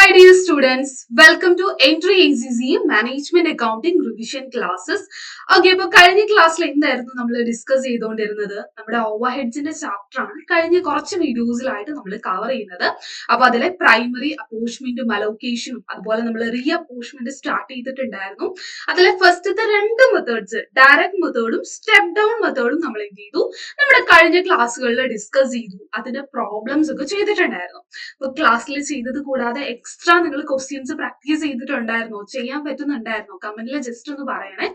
Hi dear students, welcome to Entry ACC Management Accounting Revision Classes. Okay, അപ്പോൾ കഴിഞ്ഞ ക്ലാസ്സിൽ എന്തായിരുന്നു നമ്മൾ ഡിസ്കസ് ചെയ്തുകൊണ്ടിരുന്നത്? നമ്മുടെ ഓവർ ഹെഡ്സിന്റെ ചാപ്റ്റർ ആണ് കഴിഞ്ഞ കുറച്ച് വീഡിയോസിലായിട്ട് നമ്മൾ കവർ ചെയ്യുന്നത്. അപ്പൊ അതിലെ പ്രൈമറി അപ്പോഴ്ച്ച്മെന്റും അലോക്കേഷനും അതുപോലെ നമ്മൾ റീ അപ്പോഴ്ച്ച്മെന്റ് സ്റ്റാർട്ട് ചെയ്തിട്ടുണ്ടായിരുന്നു. അതിലെ ഫസ്റ്റത്തെ രണ്ട് മെത്തേഡ്സ് ഡയറക്റ്റ് മെത്തേഡും സ്റ്റെപ്പ് ഡൗൺ മെത്തേഡും നമ്മൾ എന്ത് ചെയ്തു? നമ്മുടെ കഴിഞ്ഞ ക്ലാസ്സുകളിൽ ഡിസ്കസ് ചെയ്തു. അതിന്റെ പ്രോബ്ലംസ് ഒക്കെ ചെയ്തിട്ടുണ്ടായിരുന്നു. അപ്പൊ ക്ലാസ്സിൽ ചെയ്തത് കൂടാതെ എക്സ്ട്രാ നിങ്ങൾ ക്വസ്റ്റ്യൻസ് പ്രാക്ടീസ് ചെയ്തിട്ടുണ്ടായിരുന്നോ? ചെയ്യാൻ പറ്റുന്നുണ്ടായിരുന്നോ? കമന്റിൽ ജസ്റ്റ് ഒന്ന് പറയണേ.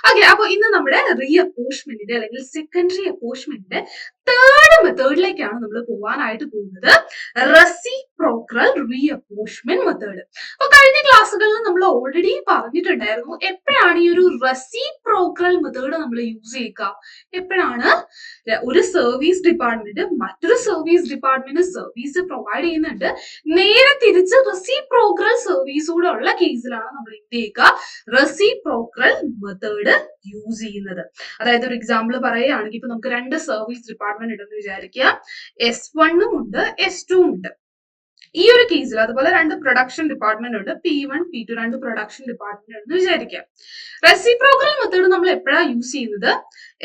ഓക്കെ, അപ്പൊ ഇന്ന് നമ്മുടെ റീ അപ്പോഴ്ച്ച്മെന്റിന്റെ അല്ലെങ്കിൽ സെക്കൻഡറി അപ്പോഴ്ച്ച്മെന്റിന്റെ തേർഡ് മെത്തേഡിലേക്കാണ് നമ്മൾ പോവാനായിട്ട് പോകുന്നത്. Reciprocal re apportionment method. അപ്പൊ കഴിഞ്ഞ ക്ലാസ്സുകളിൽ നമ്മൾ ഓൾറെഡി പറഞ്ഞിട്ടുണ്ടായിരുന്നു എപ്പോഴാണ് ഈ ഒരു റെസിപ്രോക്കൽ മെത്തേഡ് നമ്മൾ യൂസ് ചെയ്യുക. എപ്പോഴാണ് ഒരു സർവീസ് ഡിപ്പാർട്ട്മെന്റ് മറ്റൊരു സർവീസ് ഡിപ്പാർട്ട്മെന്റ് സർവീസ് പ്രൊവൈഡ് ചെയ്യുന്നുണ്ട്, നേരെ തിരിച്ച് റെസിപ്രോക്കൽ സർവീസ് കൂടെ ഉള്ള കേസിലാണ് നമ്മൾ എന്ത് ചെയ്യുക? റെസിപ്രോക്കൽ മെത്തേഡ് യൂസ് ചെയ്യുന്നത്. അതായത് ഒരു എക്സാമ്പിൾ പറയുകയാണെങ്കിൽ ഇപ്പൊ നമുക്ക് രണ്ട് സർവീസ് ഡിപ്പാർട്ട്മെന്റ് ഉണ്ടെന്ന് വിചാരിക്കുക. S1 ഉണ്ട്, S2 ഉണ്ട്. ഈ ഒരു കേസിൽ അതുപോലെ രണ്ട് പ്രൊഡക്ഷൻ ഡിപ്പാർട്ട്മെന്റ് ഉണ്ട്, P1 P2 രണ്ട് പ്രൊഡക്ഷൻ ഡിപ്പാർട്ട്മെന്റ് ഉണ്ടെന്ന് വിചാരിക്കാം. റെസിപ്രോക്കൽ മെത്തേഡ് നമ്മൾ എപ്പോഴാണ് യൂസ് ചെയ്യുന്നത്?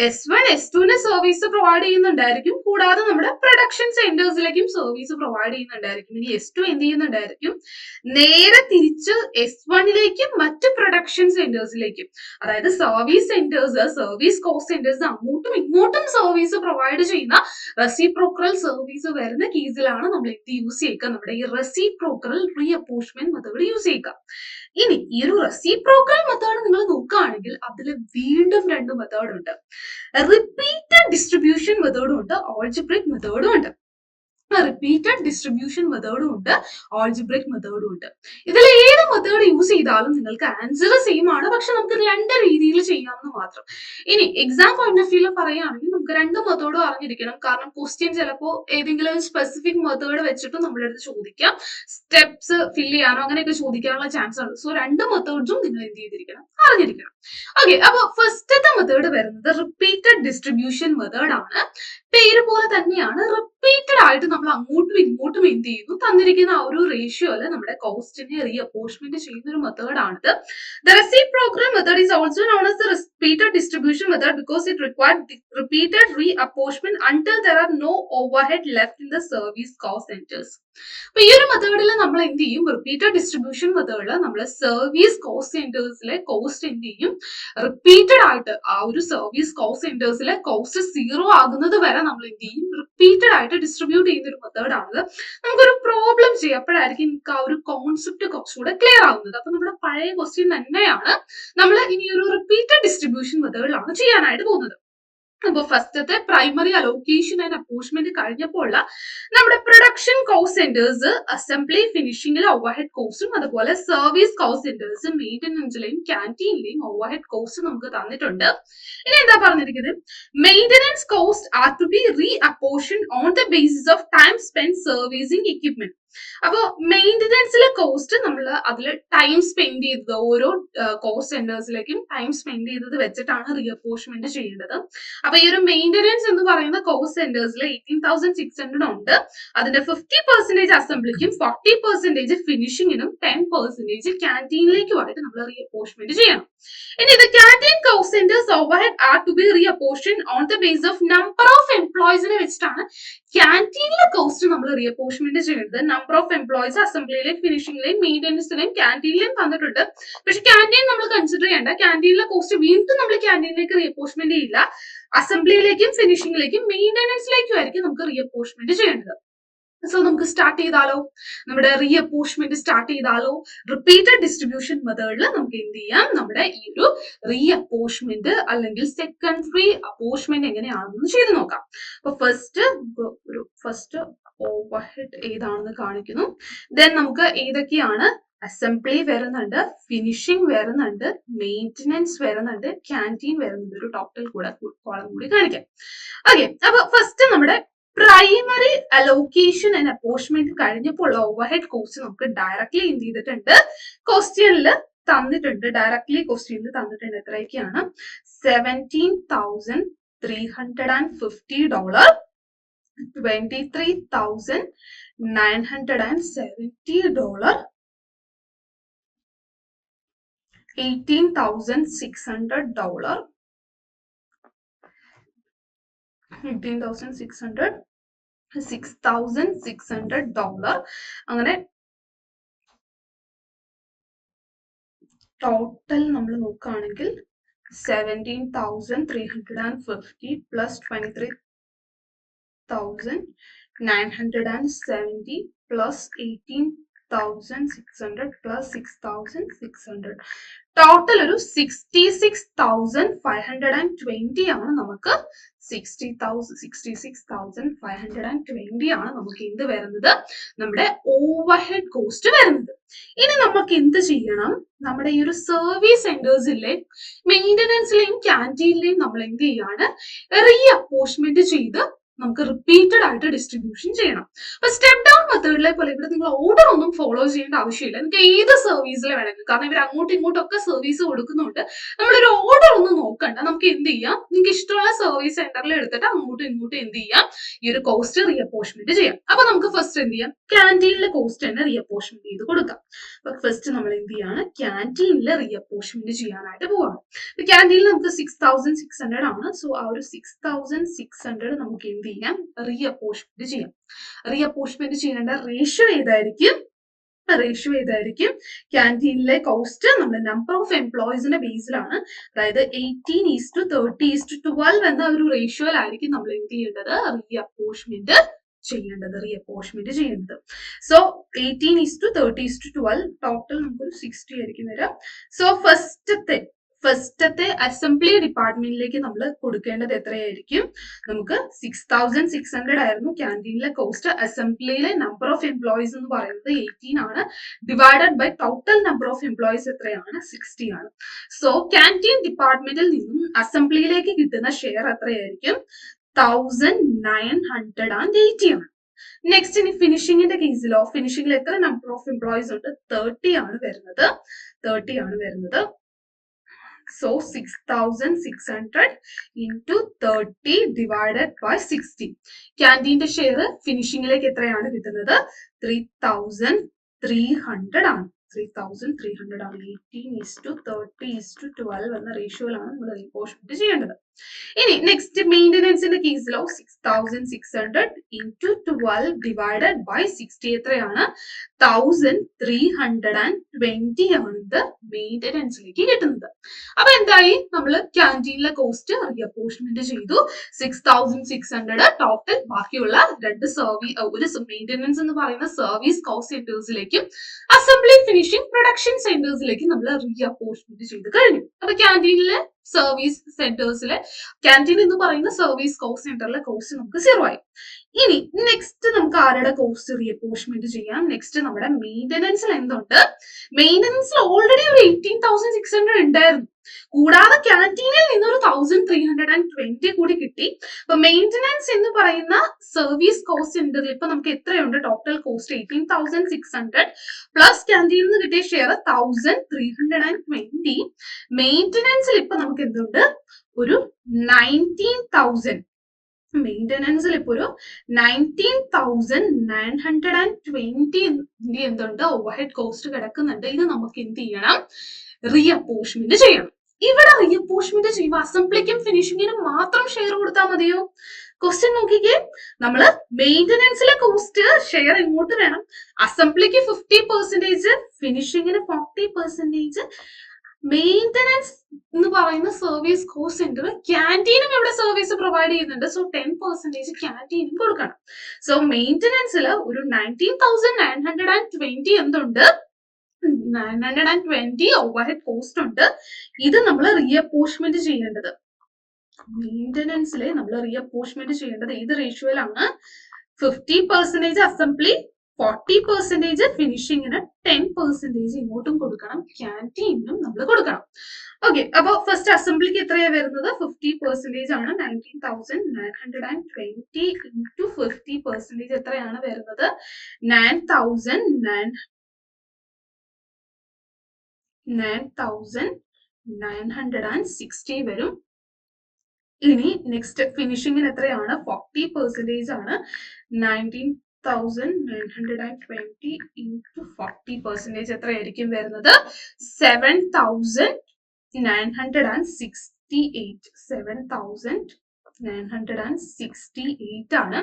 S1 S2 സർവീസ് പ്രൊവൈഡ് ചെയ്യുന്നുണ്ടായിരിക്കും, കൂടാതെ നമ്മുടെ പ്രൊഡക്ഷൻ സെന്റേഴ്സിലേക്കും സർവീസ് പ്രൊവൈഡ് ചെയ്യുന്നുണ്ടായിരിക്കും. ഇനി S2 എന്ത് ചെയ്യുന്നുണ്ടായിരിക്കും? നേരെ തിരിച്ച് S1ലേക്കും മറ്റ് പ്രൊഡക്ഷൻ സെന്റേഴ്സിലേക്കും, അതായത് service centres service cost centres അങ്ങോട്ടും ഇങ്ങോട്ടും സർവീസ് പ്രൊവൈഡ് ചെയ്യുന്ന റെസിപ്രോക്കൽ സർവീസ് വരുന്ന കേസിലാണ് നമ്മൾ എന്ത് യൂസ് ചെയ്യുക? നമ്മുടെ ഈ reciprocal re apportionment method use ചെയ്യുക. ഇനി ഈ ഒരു റെസിപ്രോക്കൽ മെത്തേഡ് നിങ്ങൾ നോക്കുകയാണെങ്കിൽ അതിൽ വീണ്ടും രണ്ട് മെത്തേഡ് ഉണ്ട്. റിപ്പീറ്റഡ് ഡിസ്ട്രിബ്യൂഷൻ മെത്തേഡും ഉണ്ട്, ആൾജിബ്രിക് മെത്തേഡും ഉണ്ട്. റിപ്പീറ്റഡ് ഡിസ്ട്രിബ്യൂഷൻ മെത്തേഡും ഉണ്ട്, ആൾജിബ്രിക് മെത്തേഡും ഉണ്ട്. ഇതിൽ ഏത് മെത്തേഡ് യൂസ് ചെയ്താലും നിങ്ങൾക്ക് ആൻസർ സെയിം ആണ്, പക്ഷെ നമുക്ക് രണ്ട് രീതിയിൽ ചെയ്യാമെന്ന് മാത്രം. ഇനി എക്സാം പോയിന്റ് ഓഫ് വ്യൂല് പറയുകയാണെങ്കിൽ നമുക്ക് രണ്ട് മെത്തേഡും അറിഞ്ഞിരിക്കണം. കാരണം ക്വസ്റ്റ്യൻ ചിലപ്പോൾ ഏതെങ്കിലും സ്പെസിഫിക് മെത്തേഡ് വെച്ചിട്ട് നമ്മുടെ അടുത്ത് ചോദിക്കാം, സ്റ്റെപ്സ് ഫിൽ ചെയ്യാനോ അങ്ങനെയൊക്കെ ചോദിക്കാനുള്ള ചാൻസ് ഉണ്ട്. സോ രണ്ട് മെത്തേഡ്സും നിങ്ങൾ എന്ത് ചെയ്തിരിക്കണം? അറിഞ്ഞിരിക്കണം. ഓക്കെ, അപ്പൊ ഫസ്റ്റത്തെ മെത്തേഡ് വരുന്നത് റിപ്പീറ്റഡ് ഡിസ്ട്രിബ്യൂഷൻ മെത്തേഡ് ആണ്. പേര് പോലെ തന്നെയാണ്, റിപ്പീറ്റഡ് ആയിട്ട് നമ്മൾ അങ്ങോട്ടും ഇങ്ങോട്ടും എന്ത് ചെയ്യുന്നു? തന്നിരിക്കുന്ന ആ ഒരു റേഷ്യോയില് നമ്മുടെ കോസ്റ്റിനെ റീ അപ്പോഴ്ച്ച്മെന്റ് ചെയ്യുന്ന ഒരു മെത്തേഡ് ആണിത്. The reciprocal method is also known as the repeated distribution method because it required repeated reapportionment until there are no overhead left in the service cost centers. അപ്പൊ ഈ ഒരു മെത്തേഡിൽ നമ്മൾ എന്ത് ചെയ്യും? റിപ്പീറ്റഡ് ഡിസ്ട്രിബ്യൂഷൻ മെത്തേഡിൽ നമ്മൾ സർവീസ് കോസ്റ്റ് സെന്റേഴ്സിലെ കോസ്റ്റ് എന്ത് ചെയ്യും? റിപ്പീറ്റഡ് ആയിട്ട് ആ ഒരു സർവീസ് കോസ്റ്റ് സെന്റേഴ്സിലെ കോസ്റ്റ് സീറോ ആകുന്നത് വരെ നമ്മൾ എന്ത് ചെയ്യും? റിപ്പീറ്റഡ് ആയിട്ട് ഡിസ്ട്രിബ്യൂട്ട് ചെയ്യുന്ന ഒരു മെത്തേഡ് ആണിത്. നമുക്കൊരു പ്രോബ്ലം ചെയ്യപ്പോഴായിരിക്കും നമുക്ക് ആ ഒരു കോൺസെപ്റ്റ് കുറച്ചുകൂടെ ക്ലിയർ ആവുന്നത്. അപ്പൊ നമ്മുടെ പഴയ ക്വസ്റ്റ്യൻ തന്നെയാണ് നമ്മൾ ഇനി ഒരു റിപ്പീറ്റഡ് ഡിസ്ട്രിബ്യൂഷൻ മെത്തേഡിലാണ് ചെയ്യാനായിട്ട് പോകുന്നത്. അപ്പൊ ഫസ്റ്റത്തെ പ്രൈമറി അലോക്കേഷൻ ആൻഡ് അപ്പോഴ്ച്ച്മെന്റ് കഴിഞ്ഞപ്പോൾ നമ്മുടെ പ്രൊഡക്ഷൻ കോസ്റ്റ് സെന്റേഴ്സ് അസംബ്ലി ഫിനിഷിംഗിലെ ഓവർഹെഡ് കോസ്റ്റും അതുപോലെ സർവീസ് കോസ്റ്റ് സെന്റേഴ്സ് മെയിന്റനൻസിലെയും ക്യാന്റീനിലെയും ഓവർഹെഡ് കോസ്റ്റ് നമുക്ക് തന്നിട്ടുണ്ട്. ഇനി എന്താ പറഞ്ഞിരിക്കുന്നത്? Maintenance cost are to be re apportion on the basis of time spend servicing equipment. അപ്പൊ മെയിന്റനൻസിലെ കോസ്റ്റ് നമ്മൾ അതിൽ ടൈം സ്പെൻഡ് ചെയ്തത് ഓരോ കോസ്റ്റ് സെന്റേഴ്സിലേക്കും ടൈം സ്പെൻഡ് ചെയ്തത് വെച്ചിട്ടാണ് റീ അപ്പോർച്ച്മെന്റ് ചെയ്യേണ്ടത്. അപ്പൊ ഈ ഒരു മെയിന്റനൻസ് എന്ന് പറയുന്ന കോസ്റ്റ് സെന്റേഴ്സിൽ 18,600 ഉണ്ട്. അതിന്റെ 50% അസംബ്ലിക്കും 40% ഫിനിഷിങ്ങിനും 10% ക്യാന്റീനിലേക്കുമായിട്ട് നമ്മൾ റീ അപ്പോർച്ച്മെന്റ് ചെയ്യണം. ഇനി ഇത് canteen cost centers overhead are to be re apportion on the base of number of എംപ്ലോയീസിനെ വെച്ചിട്ടാണ് ക്യാന്റീനിലെ കോസ്റ്റ് നമ്മൾ റീ അപ്പോർച്ച്മെന്റ് ചെയ്യുന്നത്. നമ്പർ ഓഫ് എംപ്ലോയീസ് അസംബ്ലിയിലെയും ഫിനിഷിംഗിലെയും മെയിന്റനൻസിലെയും ക്യാന്റീനിലെയും തന്നിട്ടുണ്ട്. പക്ഷെ ക്യാന്റീൻ നമ്മൾ കൺസിഡർ ചെയ്യേണ്ട. ക്യാന്റീനിലെ കോസ്റ്റ് വീണ്ടും നമ്മൾ ക്യാന്റീനിലേക്ക് റീ അപ്പോർച്ച്മെന്റ് ചെയ്യില്ല, അസംബ്ലിയിലേക്കും ഫിനിഷിംഗിലേക്കും മെയിന്റനൻസിലേക്കും ആയിരിക്കും നമുക്ക് റീ അപ്പോർച്ച്മെന്റ് ചെയ്യേണ്ടത്. സോ നമുക്ക് സ്റ്റാർട്ട് ചെയ്താലോ? നമ്മുടെ റീ അപ്പോർച്ച്മെന്റ് സ്റ്റാർട്ട് ചെയ്താലോ? റിപ്പീറ്റഡ് ഡിസ്ട്രിബ്യൂഷൻ മെത്തേഡിൽ നമുക്ക് എന്ത് ചെയ്യാം? നമ്മുടെ ഈ ഒരു റീ അപ്പോർച്ച്മെന്റ് അല്ലെങ്കിൽ സെക്കൻഡറി അപ്പോർച്ച്മെന്റ് എങ്ങനെയാണെന്ന് ചെയ്ത് നോക്കാം. അപ്പൊ ഫസ്റ്റ് ഓവർഹെഡ് ഏതാണെന്ന് കാണിക്കുന്നു. ദെൻ നമുക്ക് ഏതൊക്കെയാണ്? അസംബ്ലി വരുന്നുണ്ട്, ഫിനിഷിംഗ് വരുന്നുണ്ട്, മെയിന്റനൻസ് വരുന്നുണ്ട്, ക്യാന്റീൻ വരുന്നുണ്ട്. ഒരു ടോട്ടൽ കൂടെ കോളം കൂടി കാണിക്കാം. ഓക്കെ, അപ്പൊ ഫസ്റ്റ് നമ്മുടെ പ്രൈമറി അലോക്കേഷൻ ആൻഡ് അപ്പോർച്ച്മെന്റ് കഴിഞ്ഞപ്പോൾ ഓവർഹെഡ് കോസ്റ്റ് നമുക്ക് ഡയറക്ട്ലി എന്ത് ചെയ്തിട്ടുണ്ട്? ക്വസ്റ്റ്യനിൽ തന്നിട്ടുണ്ട്. ഡയറക്ട്ലി ക്വസ്റ്റ്യനിൽ തന്നിട്ടുണ്ട്. എത്രയൊക്കെയാണ്? $17,350, $23,970, $18,600, $6,600 അങ്ങനെ ടോട്ടൽ നമ്മൾ നോക്കുകയാണെങ്കിൽ 17,350 പ്ലസ് 23,970 പ്ലസ് 18,600 പ്ലസ് 6,600 ടോട്ടൽ ഒരു 66,520 ആണ് നമുക്ക് 66,520 ആണ് നമുക്ക് എന്ത് വരുന്നത് നമ്മുടെ ഓവർ ഹെഡ് കോസ്റ്റ് വരുന്നത്. ഇനി നമുക്ക് എന്ത് ചെയ്യണം, നമ്മുടെ ഈ ഒരു സർവീസ് സെന്റേഴ്സിലെ മെയിൻ്റനൻസിലെയും ക്യാൻറ്റീനിലെയും നമ്മൾ എന്ത് ചെയ്യാണ്, റീ അപ്പോർച്ച്മെന്റ് ചെയ്ത് നമുക്ക് റിപ്പീറ്റഡ് ആയിട്ട് ഡിസ്ട്രിബ്യൂഷൻ ചെയ്യണം. അപ്പൊ സ്റ്റെപ്പ് ഡൗൺ മെത്തേഡിലെ പോലെ ഇവിടെ നിങ്ങൾ ഓർഡർ ഒന്നും ഫോളോ ചെയ്യേണ്ട ആവശ്യമില്ല. നിങ്ങൾക്ക് ഏത് സർവീസിൽ വേണമെങ്കിലും, കാരണം ഇവർ അങ്ങോട്ടും ഇങ്ങോട്ടും ഒക്കെ സർവീസ് കൊടുക്കുന്നുണ്ട്, നമ്മളൊരു ഓർഡർ ഒന്നും നോക്കണ്ട. നമുക്ക് എന്ത് ചെയ്യാം, നിങ്ങൾക്ക് ഇഷ്ടമുള്ള സർവീസ് സെന്ററിൽ എടുത്തിട്ട് അങ്ങോട്ടും ഇങ്ങോട്ടും എന്ത് ചെയ്യാം, ഈ ഒരു കോസ്റ്റ് റീ അപ്പോർച്ച്മെന്റ് ചെയ്യാം. അപ്പൊ നമുക്ക് ഫസ്റ്റ് എന്ത് ചെയ്യാം, ക്യാൻറ്റീനിലെ കോസ്റ്റ് തന്നെ റീ അപ്പോർച്ച്മെന്റ് ചെയ്ത് കൊടുക്കാം. അപ്പൊ ഫസ്റ്റ് നമ്മൾ എന്ത് ചെയ്യാണ്, ക്യാൻറ്റീനിലെ റീ അപ്പോർച്ച്മെന്റ് ചെയ്യാനായിട്ട് പോവാണ്. ക്യാൻറ്റീനിൽ നമുക്ക് 6,600 ആണ്. സോ ആ ഒരു 6,600 നമുക്ക് എന്ത് ചെയ്യാം, റീ അപ്പോർച്ച്മെന്റ് ചെയ്യാം. റീ അപ്പോർച്ച്മെന്റ് ചെയ്യേണ്ട റേഷ്യോ ഏതായിരിക്കും, ക്യാൻറ്റീനിലെ കോസ്റ്റ് നമ്മുടെ നമ്പർ ഓഫ് എംപ്ലോയീസിന്റെ ബേസിലാണ്. അതായത് 18:30:12 എന്ന ഒരു റേഷ്യോയിലായിരിക്കും നമ്മൾ എന്ത് ചെയ്യേണ്ടത്, റീ അപ്പോർച്ച്മെന്റ് ചെയ്യേണ്ടത്. സോ 18:30:12 ടോട്ടൽ നമുക്കൊരു 60 ആയിരിക്കും വരാം. സോ ഫസ്റ്റത്തെ അസംബ്ലി ഡിപ്പാർട്ട്മെന്റിലേക്ക് നമ്മൾ കൊടുക്കേണ്ടത് എത്രയായിരിക്കും, നമുക്ക് 6,600 ആയിരുന്നു ക്യാൻറ്റീനിലെ കോസ്റ്റ്. അസംബ്ലിയിലെ നമ്പർ ഓഫ് എംപ്ലോയീസ് എന്ന് പറയുന്നത് 18 ആണ്. Divided by total number of employees എത്രയാണ്, 60 ആണ്. സോ ക്യാൻറ്റീൻ ഡിപ്പാർട്ട്മെന്റിൽ നിന്നും അസംബ്ലിയിലേക്ക് കിട്ടുന്ന ഷെയർ എത്രയായിരിക്കും, 1,980 ആണ്. നെക്സ്റ്റ് ഇനി ഫിനിഷിംഗിന്റെ കേസിലോ, ഫിനിഷിംഗിൽ എത്ര നമ്പർ ഓഫ് എംപ്ലോയീസ് ഉണ്ട്, 30 ആണ് വരുന്നത്. So 6,600 into 30 divided by 60. ക്യാൻറ്റീന്റെ share ഫിനിഷിംഗിലേക്ക് എത്രയാണ് കിട്ടുന്നത്, 3,300 ആണ്. 3,300 ആണ്. 18:30:12 എന്ന റേഷ്യോയിലാണ് നമ്മൾ റീഅപ്പോർച്ച്മെന്റ് ചെയ്യേണ്ടത്. ഇനി നെക്സ്റ്റ് മെയിൻ്റനൻസിന്റെ കേസിലോ 6,600 into 12 divided by 60 എത്രയാണ്, 1,320 ആണ് ഇത് മെയിൻ്റനൻസിലേക്ക് കിട്ടുന്നത്. അപ്പൊ എന്തായി, നമ്മൾ ക്യാൻറ്റീനിലെ കോസ്റ്റ് റീഅപ്പോർച്ച്മെന്റ് ചെയ്തു. 6,600 ടോട്ടൽ. ബാക്കിയുള്ള ഒരു മെയിൻ്റനൻസ് എന്ന് പറയുന്ന സർവീസ് കോസ്റ്റ് സെന്റേഴ്സിലേക്കും അസംബ്ലി ഫിനിഷിംഗ് പ്രൊഡക്ഷൻ സെന്റേഴ്സിലേക്കും നമ്മൾ റീഅപ്പോർച്ച്മെന്റ് ചെയ്ത് കഴിഞ്ഞു. അപ്പൊ ക്യാൻറ്റീനിലെ സർവീസ് സെന്റേഴ്സിലെ ക്യാൻറ്റീൻ എന്ന് പറയുന്ന സർവീസ് കോസ്റ്റ് സെന്ററിലെ കോസ്റ്റ് നമുക്ക് 0 ആയി. ഇനി നെക്സ്റ്റ് നമുക്ക് ആരുടെ കോസ്റ്റ് റീഅപ്പോർച്ച്മെന്റ് ചെയ്യാം, നെക്സ്റ്റ് നമ്മുടെ മെയിൻ്റനൻസിൽ എന്തുണ്ട്, മെയിൻ്റനൻസിൽ ഓൾറെഡി ഒരു 18,600 ഉണ്ടായിരുന്നു. കൂടാതെ ക്യാൻറ്റീനിൽ നിന്നൊരു 1,320 കൂടി കിട്ടി. അപ്പൊ മെയിൻ്റനൻസ് എന്ന് പറയുന്ന സർവീസ് കോസ്റ്റ് സെന്ററിൽ ഇപ്പൊ നമുക്ക് എത്രയുണ്ട്, ടോട്ടൽ കോസ്റ്റ് 18,600 പ്ലസ് ക്യാൻറ്റീനിൽ നിന്ന് കിട്ടിയ ഷെയർ 1,320. മെയിൻ്റനൻസിൽ ഇപ്പൊ നമുക്ക് എന്തുണ്ട്, ഒരു 19,000. മെയിൻ്റനൻസിൽ ഇപ്പൊ ഒരു 19,920 എന്തുണ്ട്, ഓവർഹെഡ് കോസ്റ്റ് കിടക്കുന്നുണ്ട്. ഇത് നമുക്ക് എന്ത് ചെയ്യണം, റീഅപ്പോർച്ച്മെന്റ് ചെയ്യണം. ഇവിടെ റീഅപ്പോർച്ച്മെന്റ് ചെയ്യുമ്പോൾ അസംബ്ലിക്കും ഫിനിഷിങ്ങിനും മാത്രം ഷെയർ കൊടുത്താൽ മതിയോ? ക്വസ്റ്റ്യൻ നോക്കിക്കേ, നമ്മള് മെയിൻ്റനൻസിലെ കോസ്റ്റ് ഷെയർ എങ്ങോട്ട് വേണം, അസംബ്ലിക്ക് 50%, ഫിനിഷിങ്ങിന് 40%. മെയിൻ്റനൻസ് എന്ന് പറയുന്ന സർവീസ് കോസ്റ്റ് സെന്റർ ക്യാൻറ്റീനും ഇവിടെ സർവീസ് പ്രൊവൈഡ് ചെയ്യുന്നുണ്ട്. സോ 10% ക്യാൻറ്റീനും കൊടുക്കണം. സോ മെയിൻ്റനൻസിൽ ഒരു 19,920 എന്തുണ്ട്, 920 ഓവർഹെഡ് കോസ്റ്റ് ഉണ്ട്. ഇത് നമ്മൾ റീഅപ്പോർച്ച്മെന്റ് ചെയ്യേണ്ടത്, മെയിൻ്റനൻസിലെ നമ്മൾ റീഅപ്പോർച്ച്മെന്റ് ചെയ്യേണ്ടത് ഏത് റേഷ്യോയിലാണ്, 50% അസംബ്ലി, 40% ഫിനിഷിങ്ങിന്, 10% ഇങ്ങോട്ടും കൊടുക്കണം, ക്യാൻറ്റീനും നമ്മൾ കൊടുക്കണം. ഓക്കെ, അപ്പൊ ഫസ്റ്റ് അസംബ്ലിക്ക് എത്രയാ വരുന്നത്, 50% ആണ്. 19,920 into 50% എത്രയാണ് വരുന്നത്, 9,960 വരും. ഇനി നെക്സ്റ്റ് ഫിനിഷിങ്ങിന് എത്രയാണ്, 40% ആണ്. 1920 into 40% എത്രയായിരിക്കും വരുന്നത്? 7,968. 7,968 ആണ്.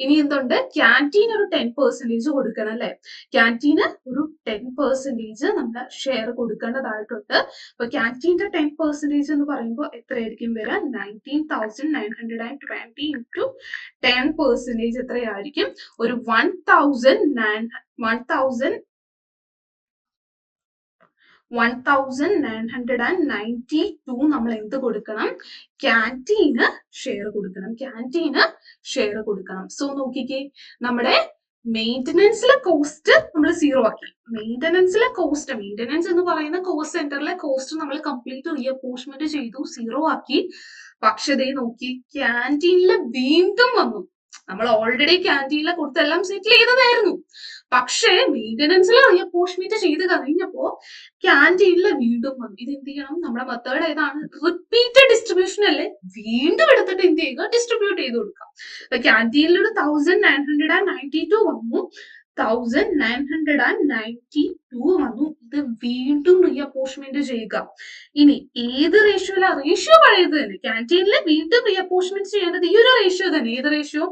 ഇനി എന്തുണ്ട്? ക്യാൻറ്റീൻ ഒരു 10% കൊടുക്കണം അല്ലെ? ക്യാൻറ്റീന് ഒരു 10% നമ്മുടെ ഷെയർ കൊടുക്കേണ്ടതായിട്ടുണ്ട്. അപ്പൊ ക്യാൻറ്റീന്റെ 10% എന്ന് പറയുമ്പോൾ എത്രയായിരിക്കും വരിക? 19,920 into 10% എത്രയായിരിക്കും? ഒരു 1,992 നമ്മൾ എന്ത് കൊടുക്കണം? ക്യാൻറ്റീന് ഷെയർ കൊടുക്കണം. ക്യാൻറ്റീന് ഷെയർ കൊടുക്കണം. സോ നോക്കിക്കേ, നമ്മുടെ മെയിൻ്റനൻസിലെ കോസ്റ്റ് നമ്മൾ സീറോ ആക്കി. മെയിൻ്റനൻസ് എന്ന് പറയുന്ന കോസ്റ്റ് സെന്ററിലെ കോസ്റ്റ് നമ്മൾ കംപ്ലീറ്റ് റീഅപ്പോർഷൻമെന്റ് ചെയ്തു, സീറോ ആക്കി. പക്ഷെ ദേ നോക്കി, ക്യാൻറ്റീനിൽ വീണ്ടും വന്നു. നമ്മൾ ഓൾറെഡി ക്യാൻറ്റീനിലെ കൊടുത്തെല്ലാം സെറ്റിൽ ചെയ്തതായിരുന്നു. പക്ഷേ മെയിൻ്റനൻസിൽ റീഅപ്പോർഷൻമെന്റ് ചെയ്ത് കഴിഞ്ഞപ്പോ ക്യാൻറ്റീനിൽ വീണ്ടും വന്നു. ഇത് എന്ത് ചെയ്യണം? നമ്മുടെ മെത്തേഡ് ഏതാണ്? റിപ്പീറ്റഡ് ഡിസ്ട്രിബ്യൂഷൻ അല്ലേ? വീണ്ടും എടുത്തിട്ട് എന്ത് ചെയ്യുക? ഡിസ്ട്രിബ്യൂട്ട് ചെയ്ത് കൊടുക്കുക. അപ്പൊ ക്യാൻറ്റീനിൽ ഒരു 1992 വന്നു, 1992 വന്നു. ഇത് വീണ്ടും റീഅപ്പോർഷൻമെന്റ് ചെയ്യുക. ഇനി ഏത് റേഷ്യോയിലാ? റേഷ്യോ പഴയത് തന്നെ. ക്യാൻറ്റീനിൽ വീണ്ടും റീഅപ്പോർഷൻമെന്റ് ചെയ്യേണ്ടത് ഈ ഒരു റേഷ്യോ തന്നെ. ഏത് റേഷ്യോ?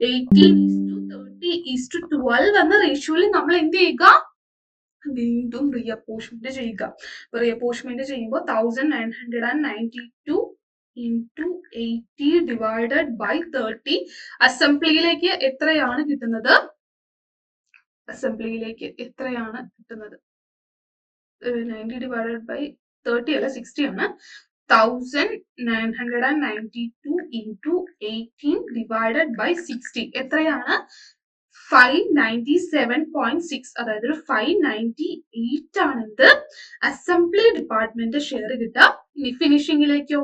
18:30:12 എന്ന റേഷ്യോയിൽ നമ്മൾ എന്ത് ചെയ്യുക? വീണ്ടും റീഅപ്പോർഷൻമെന്റ് ചെയ്യുക. അപ്പൊ റീഅപ്പോർഷൻമെന്റ് ചെയ്യുമ്പോൾ 1992 into 80 divided by 30 അസംബ്ലിയിലേക്ക് എത്രയാണ് കിട്ടുന്നത്? അസംബ്ലിയിലേക്ക് എത്രയാണ് കിട്ടുന്നത്? 90 divided by 30 അല്ല, 60 ആണ്. 1992 into 18 divided by 60 എത്രയാണ്? 597.6. അതായത് 598 ആണ് ഇത് അസംബ്ലി ഡിപ്പാർട്ട്മെന്റ് ഷെയർ കിട്ടുക. ഇനി ഫിനിഷിംഗിലേക്കോ?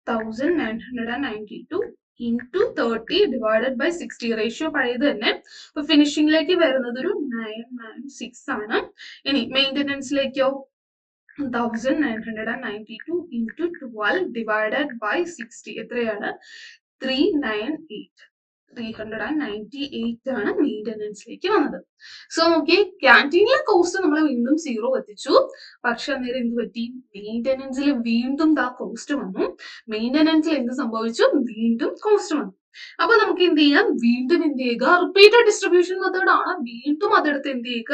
1992 into 30 divided by 60 റേഷ്യോ പഴയത് തന്നെ. അപ്പൊ ഫിനിഷിംഗിലേക്ക് വരുന്നത് ഒരു 996 ആണ്. ഇനി മെയിൻ്റനൻസിലേക്കോ? 1992 into 12 divided by 60 എത്രയാണ്? 398 ആണ് മെയിൻ്റനൻസിലേക്ക് വന്നത്. സോ നോക്കി, ക്യാൻറ്റീനിലെ കോസ്റ്റ് നമ്മൾ വീണ്ടും സീറോ എത്തിച്ചു. പക്ഷെ അന്നേരം എന്ത് പറ്റി? മെയിൻ്റനൻസിൽ വീണ്ടും കോസ്റ്റ് വന്നു. മെയിൻ്റനൻസിൽ എന്ത് സംഭവിച്ചു? വീണ്ടും കോസ്റ്റ് വന്നു. അപ്പൊ നമുക്ക് എന്ത് ചെയ്യാം? വീണ്ടും എന്ത് ചെയ്യുക? റിപ്പീറ്റഡ് ഡിസ്ട്രിബ്യൂഷൻ മെത്തേഡ് ആണ്. വീണ്ടും അതെടുത്ത് എന്ത് ചെയ്യുക?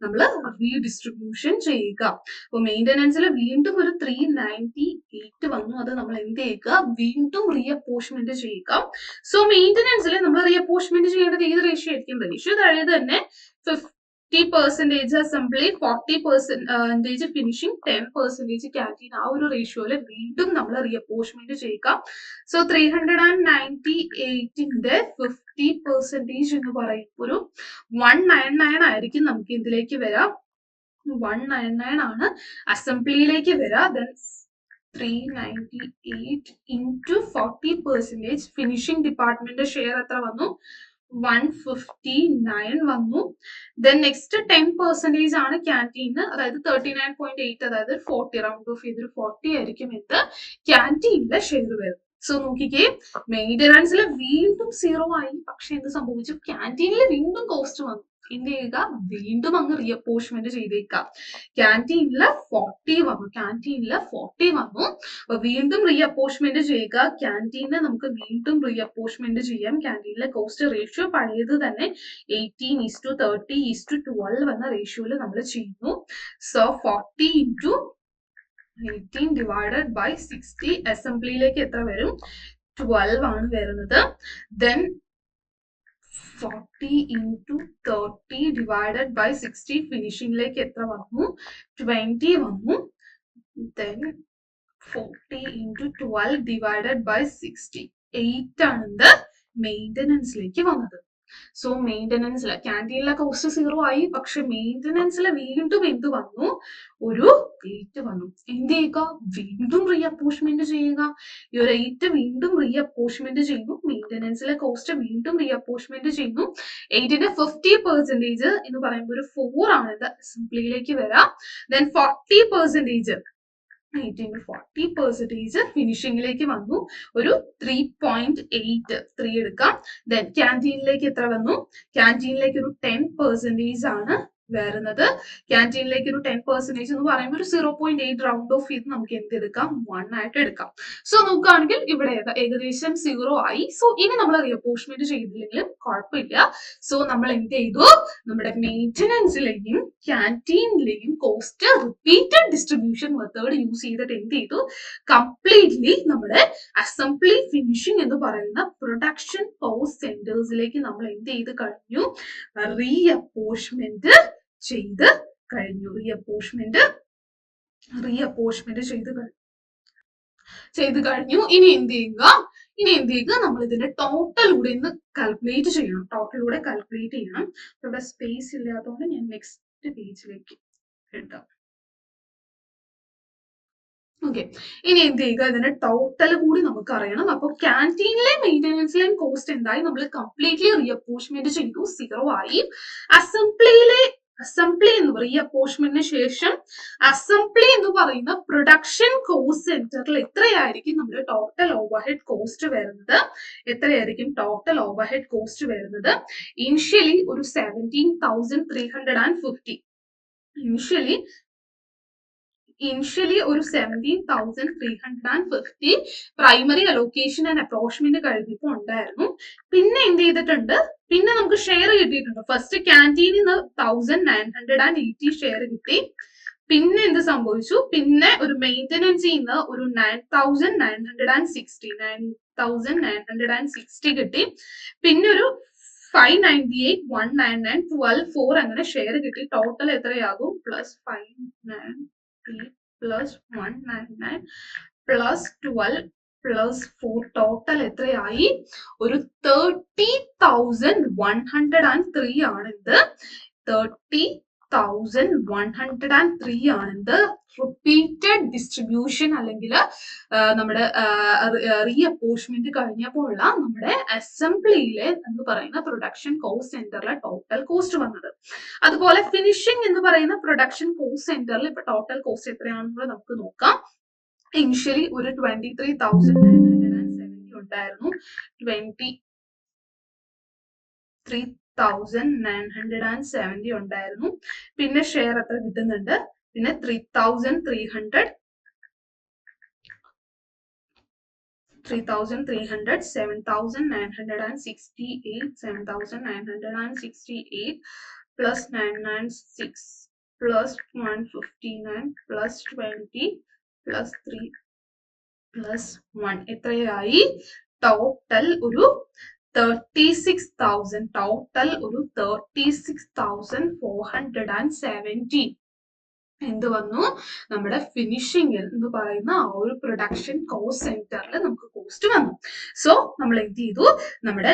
നമ്മൾ റീഡിസ്ട്രിബ്യൂഷൻ ചെയ്യുക. അപ്പൊ മെയിൻ്റനൻസിൽ വീണ്ടും ഒരു 398 വന്നു. അത് നമ്മൾ എന്ത് ചെയ്യുക? വീണ്ടും റീഅപ്പോർഷൻമെന്റ് ചെയ്യുക. സോ മെയിൻ്റനൻസിൽ നമ്മൾ റീഅപ്പോർഷൻമെന്റ് ചെയ്യേണ്ടത് ഏത് റേഷ്യോ ആയിരിക്കും? റേഷ്യോ താഴെ തന്നെ 50% അസംബ്ലി, 40% ഫിനിഷിംഗ്, 10% ക്യാൻറ്റീൻ. ആ ഒരു റേഷ്യോയിൽ വീണ്ടും നമ്മൾ റീഅപ്പോർഷൻമെന്റ് ചെയ്യുക. സോ 398ന്റെ 50% എന്ന് പറയും ഒരു 199 ആയിരിക്കും നമുക്ക് ഇതിലേക്ക് വരാം. 199 ആണ് അസംബ്ലിയിലേക്ക് വരാ. Then 398 into 40% finishing department share എത്ര വന്നു? 159 വന്നു. ദെൻ നെക്സ്റ്റ് 10% ആണ് ക്യാൻറ്റീന്, അതായത് 39.8, അതായത് 40, റൗണ്ട് ഓഫ് ചെയ്തൊരു 40 ആയിരിക്കും എന്ത്? ക്യാൻറ്റീനിലെ ഷെയർ വരും. സോ നോക്കിക്കേ, മെയിൻ്റനൻസിൽ വീണ്ടും സീറോ ആയി. പക്ഷെ എന്ത് സംഭവിച്ചു? ക്യാൻറ്റീനിൽ വീണ്ടും കോസ്റ്റ് വന്നു. എന്ത് ചെയ്യുക? വീണ്ടും അങ്ങ് റീഅപ്പോർഷൻമെന്റ് ചെയ്തേക്കാം. ക്യാൻറ്റീനില് 40 വന്നു. അപ്പൊ വീണ്ടും റീഅപ്പോർഷൻമെന്റ് ചെയ്യുക. ക്യാൻറ്റീനിൽ നമുക്ക് വീണ്ടും റീഅപ്പോർഷൻമെന്റ് ചെയ്യാം. ക്യാൻറ്റീനിലെ കോസ്റ്റ് റേഷ്യോ പഴയത് തന്നെ 18:30:12 എന്ന റേഷ്യോയിൽ നമ്മൾ ചെയ്യുന്നു. സോ 40 into 18 divided by 60 അസംബ്ലിയിലേക്ക് എത്ര വരും? 12 ആണ് വരുന്നത്. ദെൻ 40 into 30 divided by 60 ഫിനിഷിംഗിലേക്ക് എത്ര വന്നു? 20 വന്നു. Then 40 into 12 divided by 60 8 ആണ് ഇത് മെയിൻ്റനൻസിലേക്ക് വന്നത്. സോ മെയിൻ്റനൻസിൽ ക്യാൻറ്റീനിലെ കോസ്റ്റ് സീറോ ആയി. പക്ഷെ മെയിൻ്റനൻസിൽ വീണ്ടും എന്ത് വന്നു? ഒരു 8 വന്നു. എന്ത് ചെയ്യുക? വീണ്ടും റീഅപ്പോർഷൻമെന്റ് ചെയ്യുക. ഈ ഒരു 8 വീണ്ടും റീഅപ്പോർഷൻമെന്റ് ചെയ്യുന്നു. മെയിൻ്റനൻസിലെ കോസ്റ്റ് വീണ്ടും റീഅപ്പോർഷൻമെന്റ് ചെയ്യുന്നു. 8ന്റെ 50% എന്ന് പറയുമ്പോൾ ഒരു 4 ആണ് ഇത് അസംബ്ലിയിലേക്ക് വരാം. ദെൻ 40% 40% ഫിനിഷിംഗിലേക്ക് വന്നു. ഒരു 3.83 എടുക്കാം. ദെൻ ക്യാൻറ്റീനിലേക്ക് എത്ര വന്നു? ക്യാൻറ്റീനിലേക്ക് ഒരു 10% ആണ് വരുന്നത്. ക്യാൻറ്റീനിലേക്ക് ഒരു 10% എന്ന് പറയുമ്പോൾ ഒരു 0.8 റൗണ്ട് ഓഫ് ചെയ്ത് നമുക്ക് എന്തെടുക്കാം? 1 ആയിട്ട് എടുക്കാം. സോ നോക്കുകയാണെങ്കിൽ ഇവിടെ ഏകദേശം 0 ആയി. സോ ഇനി നമ്മൾ റീഅപ്പോർച്ച്മെന്റ് ചെയ്തില്ലെങ്കിലും കുഴപ്പമില്ല. സോ നമ്മൾ എന്ത് ചെയ്തു? നമ്മുടെ മെയിൻ്റനൻസിലെയും ക്യാൻറ്റീനിലെയും cost repeated distribution method use ചെയ്തിട്ട് എന്ത് ചെയ്തു? കംപ്ലീറ്റ്ലി നമ്മുടെ അസംബ്ലി ഫിനിഷിംഗ് എന്ന് പറയുന്ന പ്രൊഡക്ഷൻ കോസ്റ്റ് സെന്റേഴ്സിലേക്ക് നമ്മൾ എന്ത് ചെയ്ത് കഴിഞ്ഞു? റീഅപ്പോർച്ച്മെന്റ് ചെയ്ത് കഴിഞ്ഞു. റീഅപ്പോർച്ച്മെന്റ് ചെയ്ത് കഴിഞ്ഞു. ഇനി എന്ത് ചെയ്യുക? നമ്മൾ ഇതിന്റെ ടോട്ടൽ കൂടെ ഒന്ന് കാൽക്കുലേറ്റ് ചെയ്യണം. ഇവിടെ സ്പേസ് ഇല്ലാത്തതുകൊണ്ട് ഞാൻ നെക്സ്റ്റ് പേജിലേക്ക് എടുക്കാം. ഓക്കെ, ഇനി എന്ത് ചെയ്യുക? ഇതിന്റെ ടോട്ടൽ കൂടി നമുക്ക് അറിയണം. അപ്പൊ ക്യാൻറ്റീനിലെയും മെയിൻ്റനൻസിലെയും കോസ്റ്റ് എന്തായി? നമ്മൾ കംപ്ലീറ്റ്ലി റീഅപ്പോർച്ച്മെന്റ് ചെയ്തു, 0 ആയി. അസംബ്ലി എന്ന് പറയുന്ന അപ്പോർച്ച്മെന്റിന് ശേഷം അസംബ്ലി എന്ന് പറയുന്ന പ്രൊഡക്ഷൻ കോസ്റ്റ് സെന്ററിൽ എത്രയായിരിക്കും നമ്മുടെ ടോട്ടൽ ഓവർഹെഡ് കോസ്റ്റ് വരുന്നത്? ഇനിഷ്യലി ഒരു 17,350. ഇനിഷ്യലി ഒരു 17,350 പ്രൈമറി അലോക്കേഷൻ ആൻഡ് അപ്രോച്ച്മെന്റ് കഴിഞ്ഞപ്പോൾ ഉണ്ടായിരുന്നു. പിന്നെ എന്ത് ചെയ്തിട്ടുണ്ട്? പിന്നെ നമുക്ക് ഷെയർ കിട്ടിയിട്ടുണ്ട്. ഫസ്റ്റ് ക്യാൻറ്റീനിൽ നിന്ന് 1980 ഷെയർ കിട്ടി. പിന്നെ എന്ത് സംഭവിച്ചു? പിന്നെ ഒരു മെയിൻ്റനൻസിൽ നിന്ന് ഒരു 9,960 കിട്ടി. പിന്നെ ഒരു 598, 199, 12, 4 അങ്ങനെ ഷെയർ കിട്ടി. ടോട്ടൽ എത്രയാകും? +593 +199 +12 +4 ടോട്ടൽ എത്രയായി? ഒരു 30,103 ആണിത്. 30,103 ആണിത്. റിപ്പീറ്റഡ് ഡിസ്ട്രിബ്യൂഷൻ അല്ലെങ്കിൽ നമ്മുടെ റീഅപ്പോർച്ച്മെന്റ് കഴിഞ്ഞപ്പോഴുള്ള നമ്മുടെ അസംബ്ലിയിലെ എന്ന് പറയുന്ന പ്രൊഡക്ഷൻ കോസ്റ്റ് സെന്ററിലെ ടോട്ടൽ കോസ്റ്റ് വന്നത്. അതുപോലെ ഫിനിഷിംഗ് എന്ന് പറയുന്ന പ്രൊഡക്ഷൻ കോസ്റ്റ് സെന്ററിൽ ഇപ്പൊ ടോട്ടൽ കോസ്റ്റ് എത്രയാണെന്ന് നമുക്ക് നോക്കാം. ഇനിഷ്യലി ഒരു 23,970 ഉണ്ടായിരുന്നു. 23,970 ഉണ്ടായിരുന്നു. പിന്നെ ഷെയർ എത്ര കിട്ടുന്നുണ്ട്? പിന്നെ 3,300, 7,968 plus 996 plus 159 plus 20 plus 3 plus 1 എത്രയായി? ടോട്ടൽ ഒരു 36,470 എന്ത് വന്നു? നമ്മുടെ ഫിനിഷിംഗ് എന്ന് പറയുന്ന ആ ഒരു പ്രൊഡക്ഷൻ കോസ്റ്റ് സെന്ററിൽ നമുക്ക് കോസ്റ്റ് വന്നു. സോ നമ്മൾ എന്ത് ചെയ്തു? നമ്മുടെ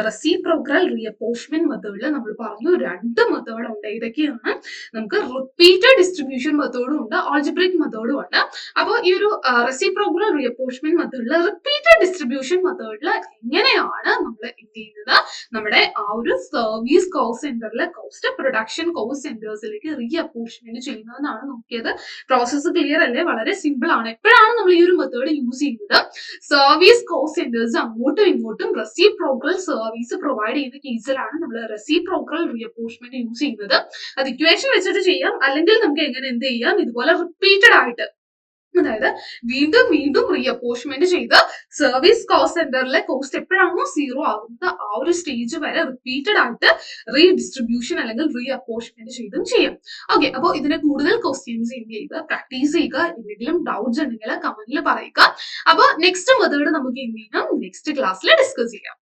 റെസിപ്രോക്കൽ റീഅപ്പോർച്ച്മെന്റ് മെത്തേഡിൽ നമ്മൾ പറഞ്ഞു 2 മെത്തേഡ് ഉണ്ട്. ഇതൊക്കെയാണ്. നമുക്ക് റിപ്പീറ്റഡ് ഡിസ്ട്രിബ്യൂഷൻ മെത്തേഡും ഉണ്ട്, ആൾജിബ്രിക് മെത്തേഡും ഉണ്ട്. അപ്പോൾ ഈ ഒരു റെസിപ്രോക്കൽ റീഅപ്പോർച്ച്മെന്റ് മെത്തേഡിൽ റിപ്പീറ്റഡ് ഡിസ്ട്രിബ്യൂഷൻ മെത്തേഡിൽ എങ്ങനെയാണ് നമ്മൾ എന്ത് ചെയ്യുന്നത്? നമ്മുടെ ആ ഒരു സർവീസ് കോസ്റ്റ് സെന്ററിലെ കോസ്റ്റ് പ്രൊഡക്ഷൻ കോസ്റ്റ് സെന്റേഴ്സിലേക്ക് റീഅപ്പോർച്ച്മെന്റ് ചെയ്യുന്നതെന്നാണ് നോക്കിയത്. പ്രോസസ്സ് ക്ലിയർ അല്ലേ? വളരെ സിമ്പിൾ ആണ്. എപ്പോഴാണ് നമ്മൾ ഈ ഒരു മെത്തേഡ് യൂസ് ചെയ്യുന്നത്? സർവീസ് കോസ്റ്റ് സെന്റേഴ്സ് അങ്ങോട്ടും ഇങ്ങോട്ടും റെസിപ്രോക്കൽ സർവീസ് പ്രൊവൈഡ് ചെയ്യുന്ന കേസിലാണ് നമ്മൾ റെസിപ്രോക്കൽ റീഅപ്പോർച്ച്മെന്റ് യൂസ് ചെയ്യുന്നത്. അത് ഇക്വേഷൻ വെച്ചിട്ട് ചെയ്യാം, അല്ലെങ്കിൽ നമുക്ക് എങ്ങനെ എന്ത് ചെയ്യാം? ഇതുപോലെ റിപ്പീറ്റഡ് ആയിട്ട്, അതായത് വീണ്ടും വീണ്ടും റീഅപ്പോർച്ച്മെന്റ് ചെയ്ത് സർവീസ് കോസ്റ്റ് സെന്ററിലെ കോസ്റ്റ് എപ്പോഴാണോ 0 ആകുന്നത് ആ ഒരു സ്റ്റേജ് വരെ റിപ്പീറ്റഡ് ആയിട്ട് റീഡിസ്ട്രിബ്യൂഷൻ അല്ലെങ്കിൽ റീഅപ്പോർച്ച്മെന്റ് ചെയ്തും ചെയ്യാം. ഓക്കെ, അപ്പോൾ ഇതിന് കൂടുതൽ ക്വസ്റ്റ്യൻസ് എന്ത് ചെയ്യുക? പ്രാക്ടീസ് ചെയ്യുക. എന്തെങ്കിലും ഡൗട്ട്സ് ഉണ്ടെങ്കിൽ കമന്റിൽ പറയുക. അപ്പൊ നെക്സ്റ്റ് മെത്തേഡ് നമുക്ക് എന്ത് ചെയ്യണം? നെക്സ്റ്റ് ക്ലാസ്സിൽ ഡിസ്കസ് ചെയ്യാം.